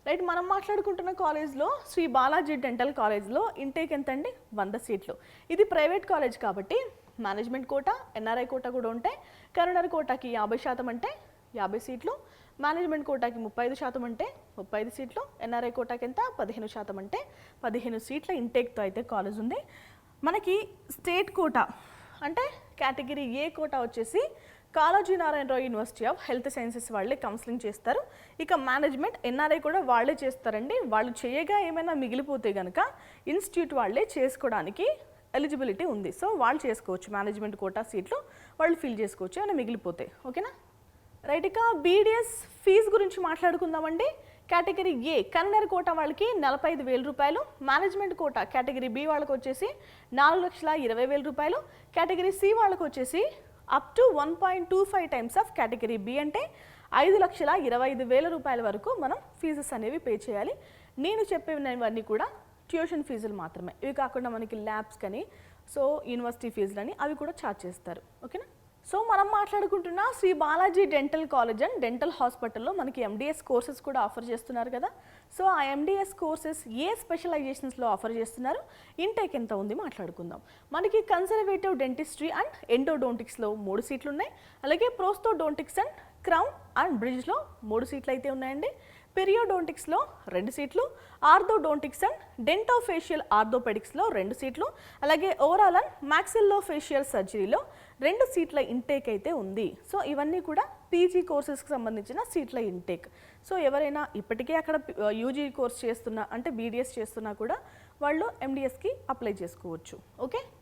Right, మనం మాట్లాడుకుంటున్న కాలేజ్లో శ్రీ బాలాజీ డెంటల్ కాలేజ్లో ఇంటేక్ ఎంత అండి? 100 సీట్లు. ఇది ప్రైవేట్ కాలేజ్ కాబట్టి మేనేజ్మెంట్ కోటా, ఎన్ఆర్ఐ కోటా కూడా ఉంటాయి. కరీంనగర్ కోటాకి 50% అంటే 50 సీట్లు, మేనేజ్మెంట్ కోటాకి 35% అంటే 35 సీట్లు, ఎన్ఆర్ఐ కోటాకి ఎంత 15% అంటే 15 సీట్ల ఇంటేక్తో అయితే కాలేజ్ ఉంది. మనకి స్టేట్ కోటా అంటే కేటగిరీ ఏ కోటా వచ్చేసి Kaloji Narayana Rao university of health sciences వాళ్ళే కౌన్సిలింగ్ చేస్తారు. ఇక మేనేజ్మెంట్ ఎన్ఆర్ఐ కూడా వాళ్ళే చేస్తారండి. వాళ్ళు చేయగా ఏమైనా మిగిలిపోతే కనుక ఇన్స్టిట్యూట్ వాళ్ళే చేసుకోవడానికి ఎలిజిబిలిటీ ఉంది. సో వాళ్ళు చేసుకోవచ్చు, మేనేజ్మెంట్ కోటా సీట్లు వాళ్ళు ఫిల్ చేసుకోవచ్చు ఏమైనా మిగిలిపోతే. ఓకేనా? రైట్, ఇక బీడిఎస్ ఫీజు గురించి మాట్లాడుకుందామండి. కేటగిరీ ఏ కరీంనగర్ కోటా వాళ్ళకి 45,000 రూపాయలు, మేనేజ్మెంట్ కోటా కేటగిరీ బి వాళ్ళకి వచ్చేసి 4,20,000 రూపాయలు, కేటగిరీ సి వాళ్ళకి వచ్చేసి up to 1.25 times of category B అంటే 5,25,000 రూపాయల వరకు మనం ఫీజెస్ అనేవి పే చేయాలి. నేను చెప్పినవన్నీ కూడా ట్యూషన్ ఫీజులు మాత్రమే. ఇవి కాకుండా మనకి ల్యాబ్స్ కానీ సో యూనివర్సిటీ ఫీజులని అవి కూడా ఛార్జ్ చేస్తారు. ఓకేనా? సో మనం మాట్లాడుకుంటున్న Shri Balaji dental college and dental హాస్పిటల్లో మనకి ఎండిఎస్ కోర్సెస్ కూడా ఆఫర్ చేస్తున్నారు కదా. సో ఆ ఎండిఎస్ కోర్సెస్ ఏ స్పెషలైజేషన్స్లో ఆఫర్ చేస్తున్నారు, ఇంటేక్ ఎంత ఉంది మాట్లాడుకుందాం. మనకి కన్జర్వేటివ్ డెంటిస్ట్రీ అండ్ ఎండోడోంటిక్స్లో 3 సీట్లు ఉన్నాయి. అలాగే ప్రోస్తోడోంటిక్స్ అండ్ క్రౌన్ అండ్ బ్రిడ్జ్లో 3 సీట్లు అయితే ఉన్నాయండి. పెరియోడోంటిక్స్లో 2 సీట్లు, ఆర్థోడోంటిక్స్ అండ్ డెంటోఫేషియల్ ఆర్థోపెడిక్స్లో 2 సీట్లు, అలాగే ఓవరాల్ అండ్ మ్యాక్సిల్లోఫేషియల్ సర్జరీలో 2 సీట్ల ఇంటేక్ అయితే ఉంది. సో ఇవన్నీ కూడా పీజీ కోర్సెస్కి సంబంధించిన సీట్ల ఇంటేక్. సో ఎవరైనా ఇప్పటికే అక్కడ యూజీ కోర్స్ చేస్తున్నా అంటే బీడిఎస్ చేస్తున్నా కూడా వాళ్ళు ఎండిఎస్కి అప్లై చేసుకోవచ్చు. ఓకే.